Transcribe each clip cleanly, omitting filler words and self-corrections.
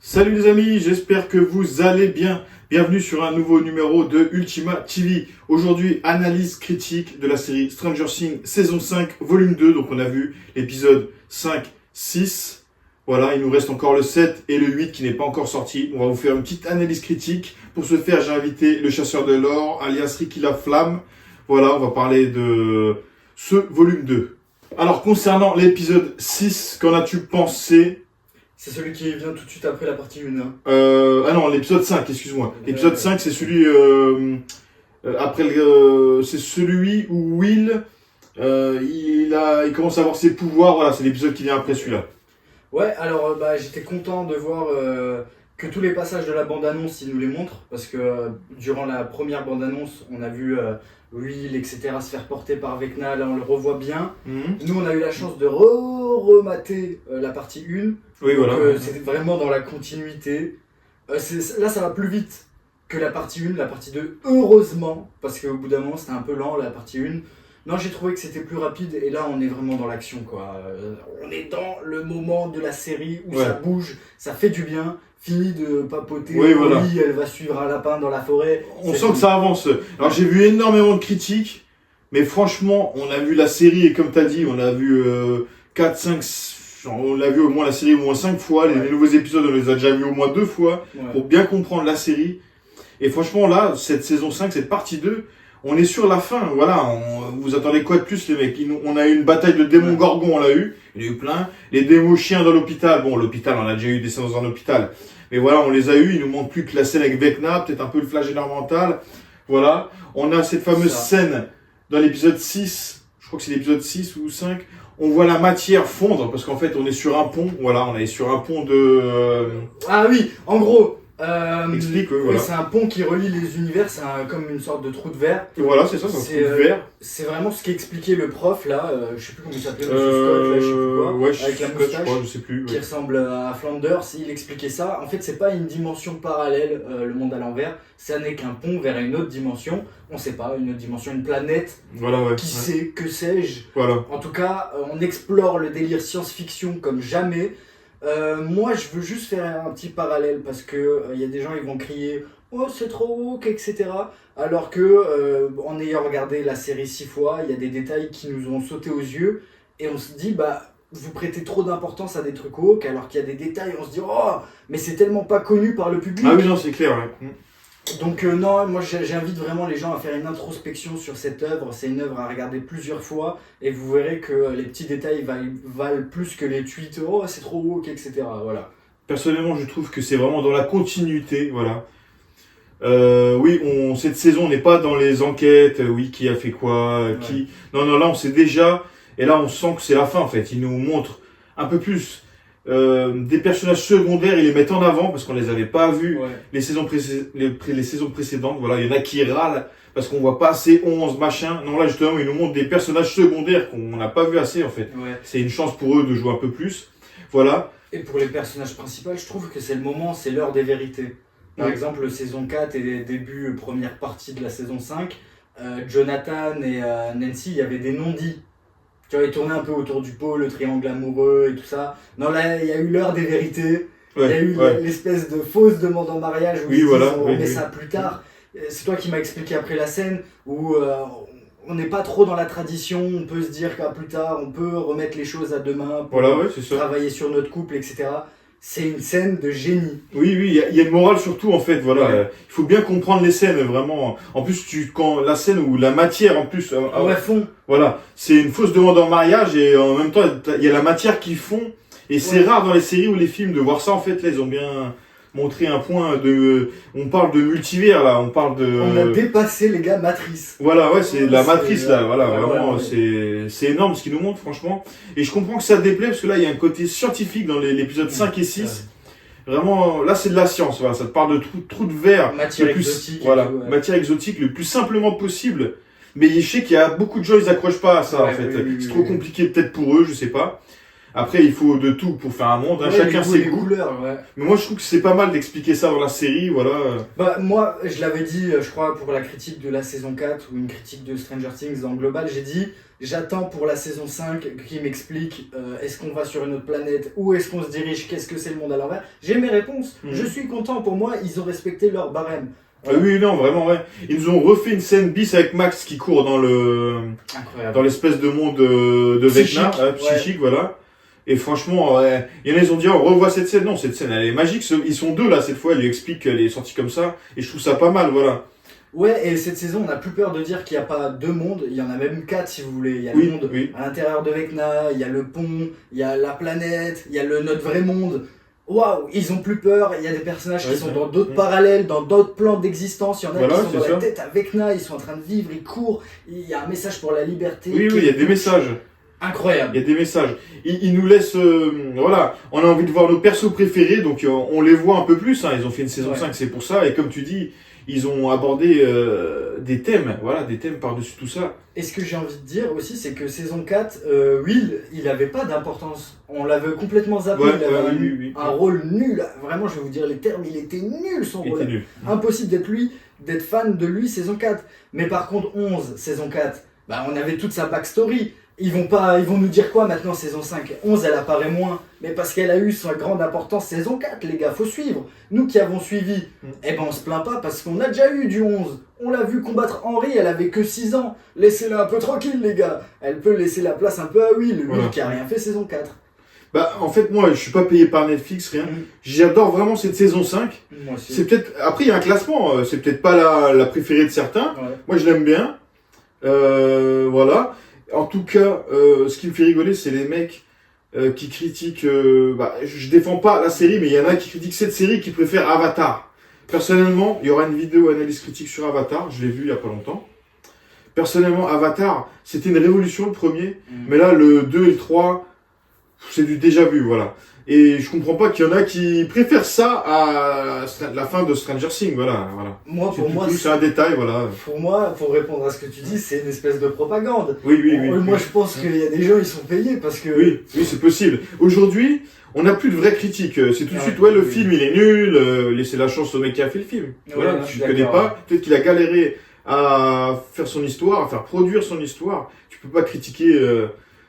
Salut les amis, j'espère que vous allez bien. Bienvenue sur un nouveau numéro de Ultima TV. Aujourd'hui, analyse critique de la série Stranger Things saison 5, volume 2. Donc on a vu l'épisode 5, 6. Voilà, il nous reste encore le 7 et le 8 qui n'est pas encore sorti. On va vous faire une petite analyse critique. Pour ce faire, j'ai invité le chasseur de l'or, alias Ricky la Flamme. Voilà, on va parler de ce volume 2. Alors concernant l'épisode 6, qu'en as-tu pensé ? C'est celui qui vient tout de suite après la partie 1. Ah non, l'épisode 5, excuse-moi. L'épisode 5, c'est celui c'est celui où Will il commence à avoir ses pouvoirs. Voilà, c'est l'épisode qui vient après celui-là. Ouais, alors j'étais content de voir que tous les passages de la bande-annonce, ils nous les montrent. Parce que durant la première bande-annonce, on a vu Will, etc. se faire porter par Vecna. Là, on le revoit bien. Nous, on a eu la chance de remater la partie 1. Oui, Donc, voilà. c'était vraiment dans la continuité. Là, ça va plus vite que la partie 1, la partie 2, heureusement, parce qu'au bout d'un moment, c'était un peu lent, la partie 1. Non, j'ai trouvé que c'était plus rapide, et là, on est vraiment dans l'action, quoi. On est dans le moment de la série où ça bouge, ça fait du bien. Fini de papoter, oui, voilà. Elle va suivre un lapin dans la forêt. On sent que ça avance. Alors, j'ai vu énormément de critiques, mais franchement, on a vu la série, et comme tu as dit, on a vu 4, 5, on l'a vu au moins la série au moins 5 fois, les nouveaux épisodes on les a déjà vus au moins 2 fois pour bien comprendre la série. Et franchement là, cette saison 5, cette partie 2, on est sur la fin, voilà, vous attendez quoi de plus les mecs? On a eu une bataille de démons gorgons, on l'a eu, il y en a eu plein, les démons chiens dans l'hôpital, bon l'hôpital, on a déjà eu des séances dans l'hôpital, mais voilà, on les a eu, il nous manque plus que la scène avec Vecna, peut-être un peu le flagelleur mental, voilà, on a cette fameuse scène dans l'épisode 6, je crois que c'est l'épisode 6 ou 5, on voit la matière fondre, parce qu'en fait, on est sur un pont. Voilà, on est sur un pont de... Ah oui, en gros... Explique, voilà. C'est un pont qui relie les univers, c'est comme une sorte de trou de verre. Voilà, c'est ça, c'est un trou de verre. C'est vraiment ce qu'expliquait le prof, là, je sais plus comment il s'appelait, Monsieur Scott, là, je sais plus quoi, ouais, avec la moustache, je sais plus, qui ressemble à Flanders, il expliquait ça. En fait, c'est pas une dimension parallèle, le monde à l'envers, ça n'est qu'un pont vers une autre dimension. On sait pas, une autre dimension, une planète, voilà, qui sait, que sais-je. Voilà. En tout cas, on explore le délire science-fiction comme jamais. Moi, je veux juste faire un petit parallèle parce que y a des gens ils vont crier oh c'est trop woke, etc. Alors que en ayant regardé la série 6 fois, il y a des détails qui nous ont sauté aux yeux et on se dit vous prêtez trop d'importance à des trucs woke alors qu'il y a des détails, on se dit oh mais c'est tellement pas connu par le public. Ah oui non c'est clair. Ouais. Donc non, moi j'invite vraiment les gens à faire une introspection sur cette œuvre. C'est une œuvre à regarder plusieurs fois et vous verrez que les petits détails valent plus que les tweets « Oh, c'est trop woke », etc. Voilà. Personnellement, je trouve que c'est vraiment dans la continuité, voilà. Oui, cette saison, on n'est pas dans les enquêtes, oui, qui a fait quoi, qui... Non, là, on sait déjà, et là, on sent que c'est la fin, en fait. Ils nous montrent un peu plus... des personnages secondaires, ils les mettent en avant parce qu'on les avait pas vus les saisons précédentes. Voilà, il y en a qui râlent parce qu'on voit pas assez 11 machin. Non, là justement, ils nous montrent des personnages secondaires qu'on n'a pas vu assez en fait. C'est une chance pour eux de jouer un peu plus. Voilà. Et pour les personnages principaux, je trouve que c'est le moment, c'est l'heure des vérités. Par exemple, saison 4 et début première partie de la saison 5, Jonathan et Nancy, il y avait des non-dits. Tu vois, ils tournaient un peu autour du pot, le triangle amoureux et tout ça. Non, là, il y a eu l'heure des vérités. Il y a eu l'espèce de fausse demande en mariage où on met ça plus tard. C'est toi qui m'as expliqué après la scène où on n'est pas trop dans la tradition. On peut se dire qu'à plus tard, on peut remettre les choses à demain pour travailler sur notre couple, etc. C'est une scène de génie. Oui, il y a une morale surtout en fait, voilà. Il faut bien comprendre les scènes, vraiment. En plus, quand la scène où la matière, en plus... fond. Voilà, c'est une fausse demande en mariage et en même temps, il y a la matière qui fond. Et c'est rare dans les séries ou les films de voir ça, en fait. Là, ils ont bien montré un point de... On parle de multivers, là, on parle de... On a dépassé, les gars, Matrice. Voilà, c'est la Matrice, là, voilà, vraiment, c'est énorme ce qu'ils nous montrent, franchement. Et je comprends que ça déplaît, parce que là, il y a un côté scientifique dans l'épisode 5 et 6. Vraiment, là, c'est de la science, voilà, ça te parle de trou de verre. Matière exotique. Voilà, matière exotique le plus simplement possible. Mais je sais qu'il y a beaucoup de gens, ils accrochent pas à ça, en fait. C'est trop compliqué, peut-être pour eux, je sais pas. Après, il faut de tout pour faire un monde, hein. Ouais, Chacun les goûts, ses les goûts. couleurs, ouais. Mais moi, je trouve que c'est pas mal d'expliquer ça dans la série, voilà. Bah, moi, je l'avais dit, je crois, pour la critique de la saison 4 ou une critique de Stranger Things dans Global, j'ai dit j'attends pour la saison 5 qui m'explique est-ce qu'on va sur une autre planète, où est-ce qu'on se dirige, qu'est-ce que c'est le monde à l'envers. J'ai mes réponses, je suis content, pour moi, ils ont respecté leur barème. Oui, non, vraiment, ouais. Ils nous ont refait une scène bis avec Max qui court dans Incroyable. dans l'espèce de monde de Vecna, psychique, voilà. Et franchement, ouais, il y en a, ils ont dit, on revoit cette scène. Non, cette scène, elle est magique. Ils sont deux, là, cette fois. Elle lui explique qu'elle est sortie comme ça. Et je trouve ça pas mal, voilà. Ouais, et cette saison, on n'a plus peur de dire qu'il n'y a pas deux mondes. Il y en a même quatre, si vous voulez. Il y a le monde à l'intérieur de Vecna, il y a le pont, il y a la planète, il y a notre vrai monde. Waouh, ils ont plus peur. Il y a des personnages qui sont dans d'autres parallèles, dans d'autres plans d'existence. Il y en a qui sont dans la tête à Vecna, ils sont en train de vivre, ils courent. Il y a un message pour la liberté. Oui, il y a des messages. Incroyable. Il y a des messages. Ils nous laissent, voilà, on a envie de voir nos persos préférés, donc on les voit un peu plus. Hein. Ils ont fait une saison 5, c'est pour ça. Et comme tu dis, ils ont abordé des thèmes, voilà, des thèmes par-dessus tout ça. Et ce que j'ai envie de dire aussi, c'est que saison 4, Will, il n'avait pas d'importance. On l'avait complètement zappé, il avait un rôle nul. Vraiment, je vais vous dire les termes, il était nul son rôle. Nul. Impossible d'être fan de lui saison 4. Mais par contre, 11, saison 4, bah, on avait toute sa backstory. Ils vont nous dire quoi maintenant saison 5 11, elle apparaît moins, mais parce qu'elle a eu sa grande importance saison 4, les gars, faut suivre. Nous qui avons suivi, eh ben on se plaint pas parce qu'on a déjà eu du 11. On l'a vu combattre Henry, elle avait que 6 ans. Laissez-la un peu tranquille, les gars. Elle peut laisser la place un peu à Will, lui qui a rien fait saison 4. Bah, en fait, moi, je suis pas payé par Netflix, rien. J'adore vraiment cette saison 5. Moi aussi. C'est peut-être, après, il y a un classement, c'est peut-être pas la préférée de certains. Ouais. Moi, je l'aime bien. Voilà. En tout cas, ce qui me fait rigoler, c'est les mecs qui critiquent... je défends pas la série, mais il y en a qui critiquent cette série qui préfèrent Avatar. Personnellement, il y aura une vidéo analyse critique sur Avatar, je l'ai vu il y a pas longtemps. Personnellement, Avatar, c'était une révolution le premier, mais là, le 2 et le 3, c'est du déjà vu, voilà. Et je comprends pas qu'il y en a qui préfèrent ça à la fin de Stranger Things, voilà. Moi, pour moi, c'est un détail, voilà. Pour moi, pour répondre à ce que tu dis, c'est une espèce de propagande. Oui. Moi, je pense qu'il y a des gens, ils sont payés parce que... Oui, c'est possible. Aujourd'hui, on n'a plus de vraie critique. C'est tout de suite, le film, il est nul, laissez la chance au mec qui a fait le film. Voilà, tu ne connais pas, peut-être qu'il a galéré à faire son histoire, à faire produire son histoire. Tu peux pas critiquer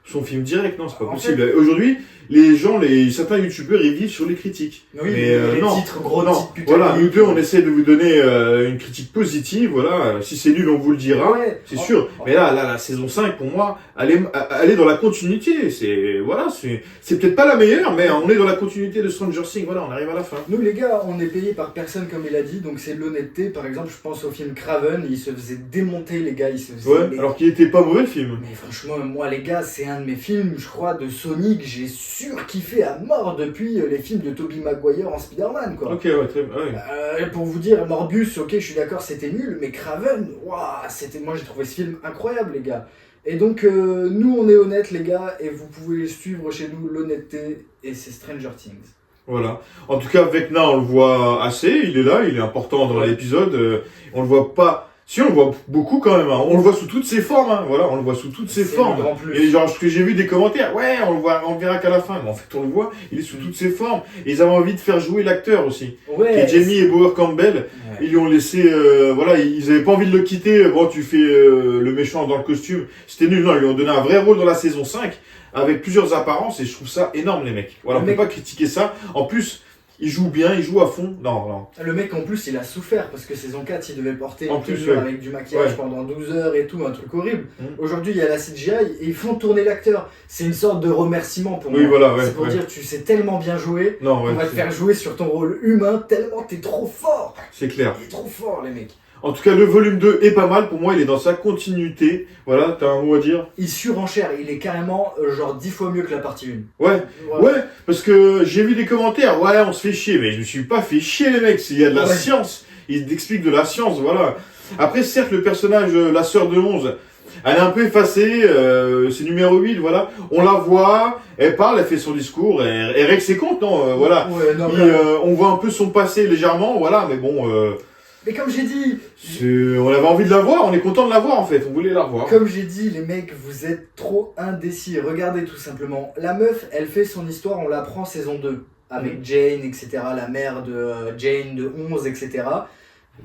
son film direct, non, c'est pas possible. Aujourd'hui, les gens, certains youtubeurs, ils vivent sur les critiques. Oui, mais les titres, titres, putain. Voilà, nous deux, on essaie de vous donner une critique positive, voilà. Si c'est nul, on vous le dira, c'est sûr. Mais là, la saison 5, pour moi, elle est dans la continuité. C'est peut-être pas la meilleure, mais on est dans la continuité de Stranger Things, voilà, on arrive à la fin. Nous, les gars, on est payés par personne, comme il a dit, donc c'est de l'honnêteté. Par exemple, je pense au film Craven, il se faisait démonter, les gars, alors qu'il était pas mauvais, le film. Mais franchement, moi, les gars, c'est un de mes films, je crois, de Sonic, j'ai surkiffé à mort depuis les films de Tobey Maguire en Spider-Man, quoi. Ok, ouais, très bien. Pour vous dire, Morbius, ok, je suis d'accord, c'était nul, mais Craven, moi j'ai trouvé ce film incroyable, les gars. Et donc, nous, on est honnêtes, les gars, et vous pouvez suivre chez nous l'honnêteté, et c'est Stranger Things. Voilà. En tout cas, Vecna, on le voit assez, il est là, il est important dans l'épisode, on le voit pas... Si, on le voit beaucoup quand même, hein. On le voit sous toutes ses formes, hein. Voilà, on le voit sous toutes ses formes. Et genre, ce que j'ai vu des commentaires, on le verra qu'à la fin, mais en fait, on le voit, il est sous toutes ses formes. Et ils avaient envie de faire jouer l'acteur aussi. Et Jamie et Bower Campbell, ils lui ont laissé, ils avaient pas envie de le quitter, bon, tu fais le méchant dans le costume, c'était nul, non, ils lui ont donné un vrai rôle dans la saison 5, avec plusieurs apparences, et je trouve ça énorme, les mecs. Voilà, on peut pas critiquer ça. En plus, il joue bien, il joue à fond. Non. Le mec, en plus, il a souffert parce que saison 4, il devait porter une tenue avec du maquillage pendant 12 heures et tout, un truc horrible. Aujourd'hui, il y a la CGI et ils font tourner l'acteur. C'est une sorte de remerciement pour moi. C'est pour dire, tu sais tellement bien jouer, on va te faire jouer sur ton rôle humain tellement t'es trop fort. C'est clair. Il est trop fort, les mecs. En tout cas, le volume 2 est pas mal. Pour moi, il est dans sa continuité. Voilà, t'as un mot à dire? Il surenchère. Il est carrément genre 10 fois mieux que la partie 1. Ouais, parce que j'ai vu des commentaires. Ouais, on se fait chier. Mais je me suis pas fait chier, les mecs. Il y a de la science. Ils expliquent de la science, voilà. Après, certes, le personnage, la sœur de 11, elle est un peu effacée. C'est numéro 8, voilà. On la voit. Elle parle, elle fait son discours. Elle règle ses comptes, non voilà. On voit un peu son passé légèrement, voilà. Mais bon... Mais comme j'ai dit, On avait envie de la voir, on est content de la voir en fait, on voulait la revoir. comme j'ai dit, les mecs, vous êtes trop indécis. Regardez tout simplement. La meuf, elle fait son histoire, on l'apprend saison 2. Avec Jane, etc. La mère de Jane de 11, etc.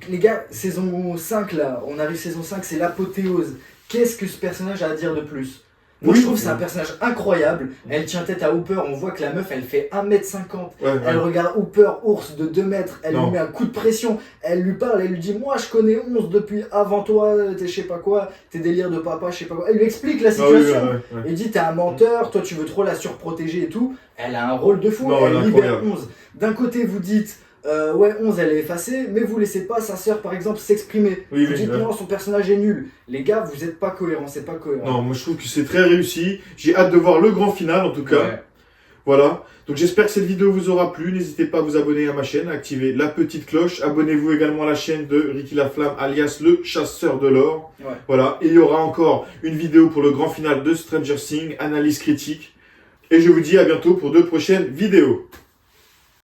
Les gars, saison 5 là, on arrive saison 5, c'est l'apothéose. Qu'est-ce que ce personnage a à dire de plus? Moi je trouve que c'est un personnage incroyable. Elle tient tête à Hooper, on voit que la meuf elle fait 1m50. Elle regarde Hooper, ours de 2 mètres, elle lui met un coup de pression. Elle lui parle, elle lui dit moi je connais 11 depuis avant toi, t'es je sais pas quoi, tes délires de papa, je sais pas quoi. Elle lui explique la situation. Elle dit t'es un menteur, toi tu veux trop la surprotéger et tout. Elle a un rôle de fou, elle libère 11. D'un côté vous dites ouais 11 elle est effacée, mais vous laissez pas sa sœur par exemple s'exprimer. Vous dites non son personnage est nul. Les gars vous êtes pas cohérents, c'est pas cohérent. Non moi je trouve que c'est très réussi, j'ai hâte de voir le grand final en tout cas. Voilà, donc j'espère que cette vidéo vous aura plu, n'hésitez pas à vous abonner à ma chaîne, à activer la petite cloche, abonnez-vous également à la chaîne de Ricky Laflamme alias le chasseur de l'or. Voilà, et il y aura encore une vidéo pour le grand final de Stranger Things, analyse critique, et je vous dis à bientôt pour de prochaines vidéos.